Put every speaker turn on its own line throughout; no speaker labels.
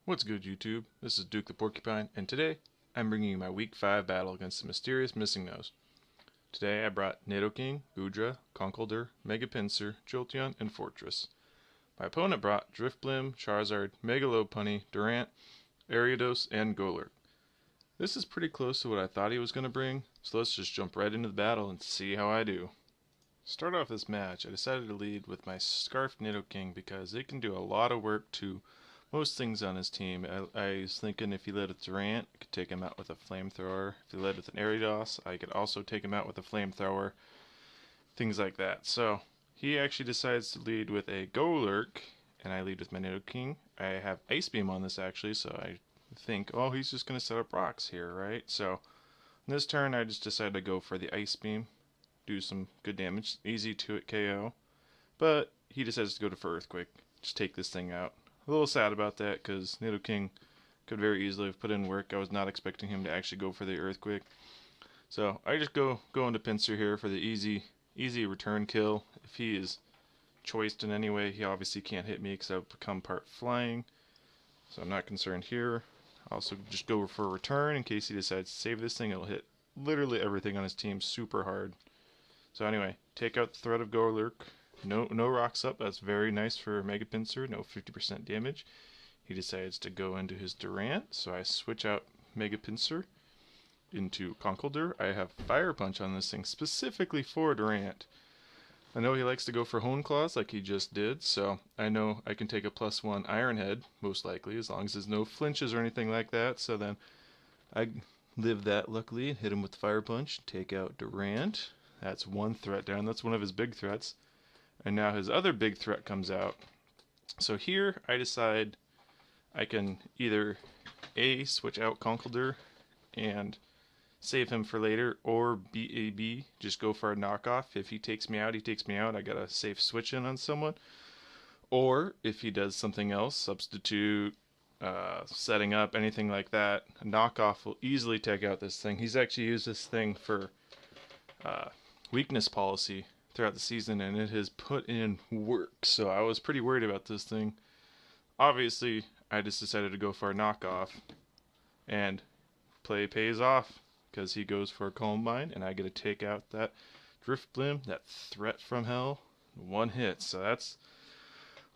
What's good, YouTube? This is Duke the Porcupine, and today I'm bringing you my Week 5 battle against the mysterious Missingnos. Today I brought Nidoking, Goodra, Conkeldurr, Megapincer, Jolteon, and Fortress. My opponent brought Drifblim, Charizard, Megalopunny, Durant, Ariados, and Golurk. This is pretty close to what I thought he was going to bring, so let's just jump right into the battle and see how I do. To start off this match, I decided to lead with my Scarf Nidoking because it can do a lot of work to most things on his team. I was thinking if he led with Durant, I could take him out with a flamethrower. If he led with an Ariados, I could also take him out with a flamethrower. Things like that. So he actually decides to lead with a Golurk, and I lead with my Nidoking. I have Ice Beam on this actually, so I think, oh, he's just going to set up rocks here, right? So in this turn, I just decided to go for the Ice Beam, do some good damage, easy to hit KO. But he decides to go for Earthquake, just take this thing out. A little sad about that because Nidoking could very easily have put in work. I was not expecting him to actually go for the Earthquake. So I just go into Pinsir here for the easy return kill. If he is choiced in any way, he obviously can't hit me because I've become part flying. So I'm not concerned here. I also just go for a return in case he decides to save this thing. It'll hit literally everything on his team super hard. So anyway, take out the threat of Golurk. No rocks up. That's very nice for Megapincer. No 50% damage. He decides to go into his Durant, so I switch out Megapincer into Conkeldurr. I have Fire Punch on this thing specifically for Durant. I know he likes to go for Hone Claws like he just did, so I know I can take a +1 Iron Head, most likely, as long as there's no flinches or anything like that. So then I live that luckily and hit him with Fire Punch, take out Durant. That's one threat down. That's one of his big threats. And now his other big threat comes out. So here I decide I can either A, switch out Conkeldurr and save him for later, or B, just go for a knockoff. If he takes me out, he takes me out. I got a safe switch in on someone. Or if he does something else, substitute, setting up, anything like that, a knockoff will easily take out this thing. He's actually used this thing for weakness policy throughout the season, and it has put in work. So I was pretty worried about this thing. Obviously, I just decided to go for a knockoff, and play pays off because he goes for a Combine, and I get to take out that Drifblim, that threat from hell, one hit. So that's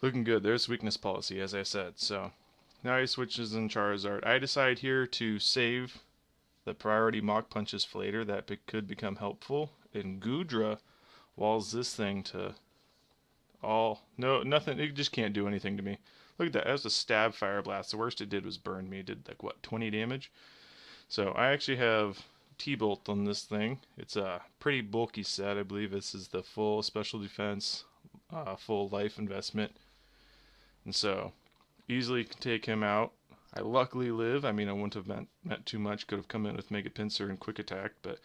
looking good. There's weakness policy, as I said. So now he switches in Charizard. I decide here to save the priority Mach Punches for later. That could become helpful. And Goodra walls this thing to nothing. It just can't do anything to me. Look at that. That was a stab Fire Blast. The worst it did was burn me. It did like what, 20 damage? So I actually have T-Bolt on this thing. It's a pretty bulky set. I believe this is the full special defense, full life investment. And so easily can take him out. I luckily live. I mean, I wouldn't have meant too much. Could have come in with Megapincer and Quick Attack, but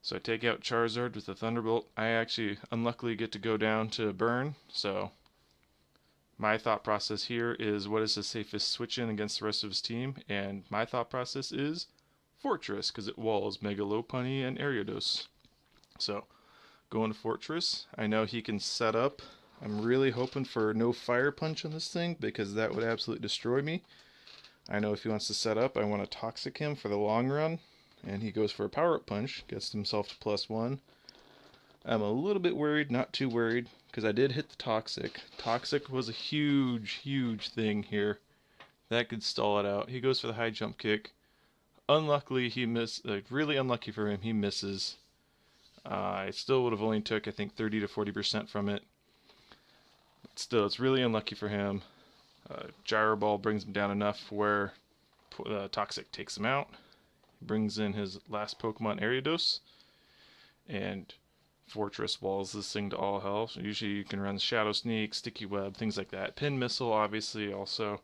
so I take out Charizard with the Thunderbolt. I actually unluckily get to go down to burn, so my thought process here is what is the safest switch in against the rest of his team, and my thought process is Fortress, because it walls Megalopunny and Ariados. So going to Fortress. I know he can set up. I'm really hoping for no Fire Punch on this thing because that would absolutely destroy me. I know if he wants to set up, I want to Toxic him for the long run. And he goes for a Power-Up Punch, gets himself to +1. I'm a little bit worried, not too worried, because I did hit the Toxic. Toxic was a huge thing here. That could stall it out. He goes for the high jump kick. Unluckily, he missed. Really unlucky for him, he misses. I still would have only took, I think, 30 to 40% from it. But still, it's really unlucky for him. Gyro Ball brings him down enough where Toxic takes him out. Brings in his last Pokemon, Ariados, and Fortress walls this thing to all hell. So usually you can run Shadow Sneak, Sticky Web, things like that. Pin Missile, obviously, also.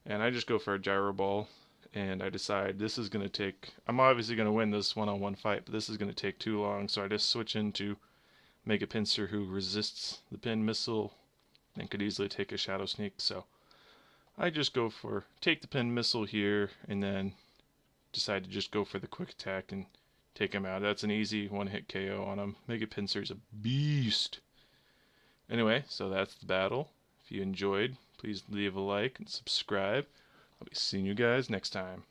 And I just go for a Gyro Ball, and I decide this is going to take... I'm obviously going to win this one-on-one fight, but this is going to take too long, so I just switch into Megapincer, who resists the Pin Missile and could easily take a Shadow Sneak. So I just go for... take the Pin Missile here, and then decide to just go for the Quick Attack and take him out. That's an easy one-hit KO on him. Megapincer's a beast. Anyway, so that's the battle. If you enjoyed, please leave a like and subscribe. I'll be seeing you guys next time.